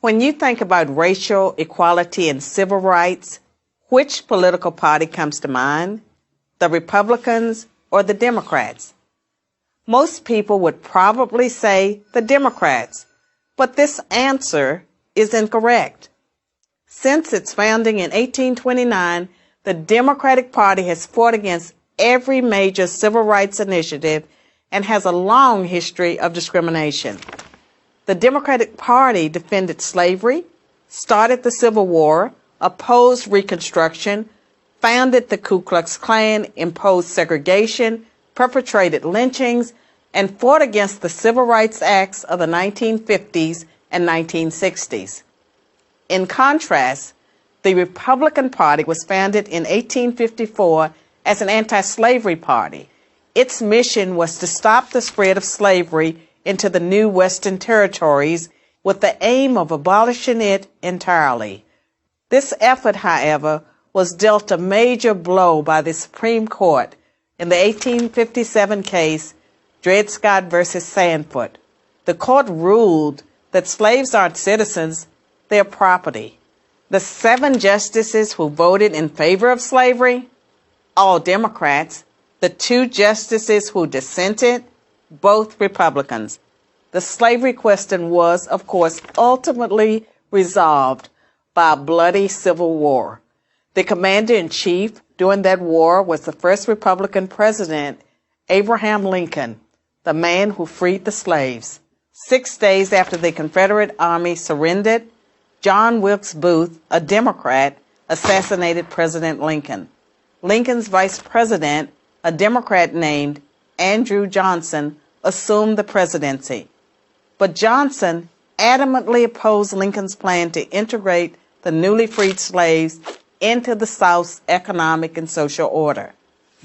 When you think about racial equality and civil rights, which political party comes to mind? The Republicans or the Democrats? Most people would probably say the Democrats, but this answer is incorrect. Since its founding in 1829, the Democratic Party has fought against every major civil rights initiative and has a long history of discrimination. The Democratic Party defended slavery, started the Civil War, opposed Reconstruction, founded the Ku Klux Klan, imposed segregation, perpetrated lynchings, and fought against the Civil Rights Acts of the 1950s and 1960s. In contrast, the Republican Party was founded in 1854 as an anti-slavery party. Its mission was to stop the spread of slavery into the new Western territories with the aim of abolishing it entirely. This effort, however, was dealt a major blow by the Supreme Court in the 1857 case Dred Scott versus Sandford. The court ruled that slaves aren't citizens, they're property. The 7 justices who voted in favor of slavery, all Democrats. The 2 justices who dissented, both Republicans. The slavery question was, of course, ultimately resolved by a bloody civil war. The commander-in-chief during that war was the first Republican president, Abraham Lincoln, the man who freed the slaves. 6 days after the Confederate Army surrendered, John Wilkes Booth, a Democrat, assassinated President Lincoln. Lincoln's vice president, a Democrat named Andrew Johnson, assumed the presidency. But Johnson adamantly opposed Lincoln's plan to integrate the newly freed slaves into the South's economic and social order.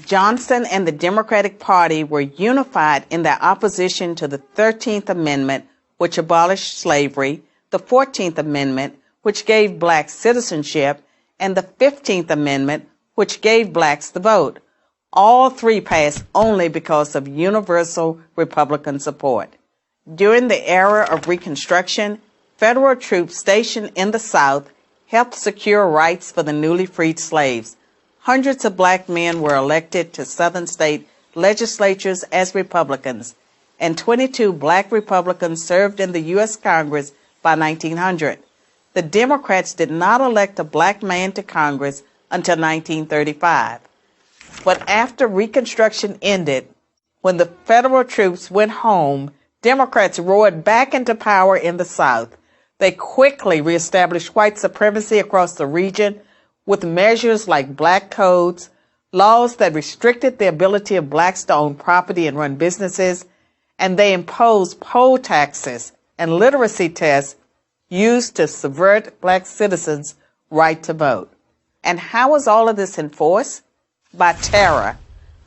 Johnson and the Democratic Party were unified in their opposition to the 13th Amendment, which abolished slavery, the 14th Amendment, which gave blacks citizenship, and the 15th Amendment, which gave blacks the vote. All 3 passed only because of universal Republican support. During the era of Reconstruction, federal troops stationed in the South helped secure rights for the newly freed slaves. Hundreds of black men were elected to Southern state legislatures as Republicans, and 22 black Republicans served in the U.S. Congress by 1900. The Democrats did not elect a black man to Congress until 1935. But after Reconstruction ended, when the federal troops went home, Democrats roared back into power in the South. They quickly reestablished white supremacy across the region with measures like black codes, laws that restricted the ability of blacks to own property and run businesses, and they imposed poll taxes and literacy tests used to subvert black citizens' right to vote. And how was all of this enforced? By terror,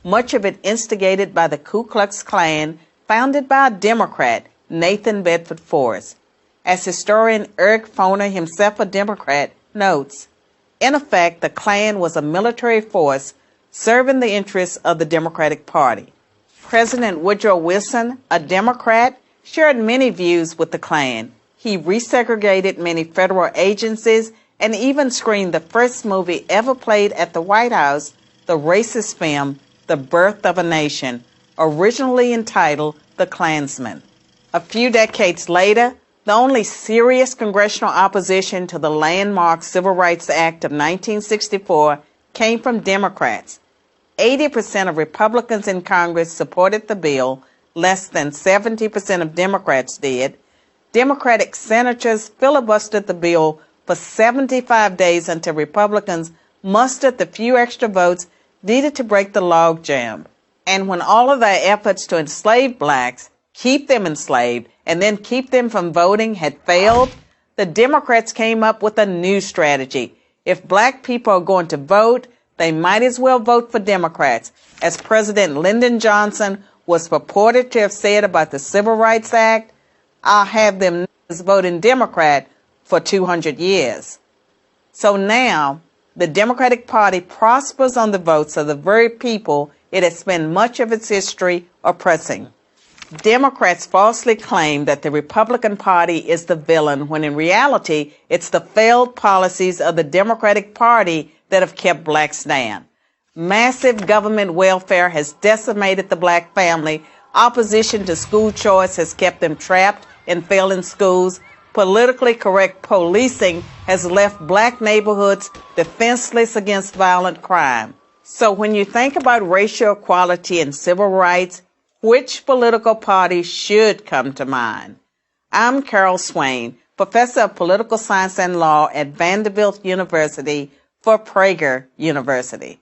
much of it instigated by the Ku Klux Klan, founded by a Democrat, Nathan Bedford Forrest. As historian Eric Foner, himself a Democrat, notes, in effect, the Klan was a military force serving the interests of the Democratic Party. President Woodrow Wilson, a Democrat, shared many views with the Klan. He resegregated many federal agencies and even screened the first movie ever played at the White House, the racist film, The Birth of a Nation, originally entitled The Klansman. A few decades later, the only serious congressional opposition to the landmark Civil Rights Act of 1964 came from Democrats. 80% of Republicans in Congress supported the bill, less than 70% of Democrats did. Democratic senators filibustered the bill for 75 days until Republicans mustered the few extra votes needed to break the logjam. And when all of their efforts to enslave blacks, keep them enslaved, and then keep them from voting had failed, the Democrats came up with a new strategy. If black people are going to vote, they might as well vote for Democrats, as President Lyndon Johnson was purported to have said about the Civil Rights Act. I'll have them voting Democrat for 200 years. So now, the Democratic Party prospers on the votes of the very people it has spent much of its history oppressing. Democrats falsely claim that the Republican Party is the villain when in reality it's the failed policies of the Democratic Party that have kept blacks down. Massive government welfare has decimated the black family. Opposition to school choice has kept them trapped in failing schools. Politically correct policing has left black neighborhoods defenseless against violent crime. So when you think about racial equality and civil rights, which political party should come to mind? I'm Carol Swain, professor of political science and law at Vanderbilt University for Prager University.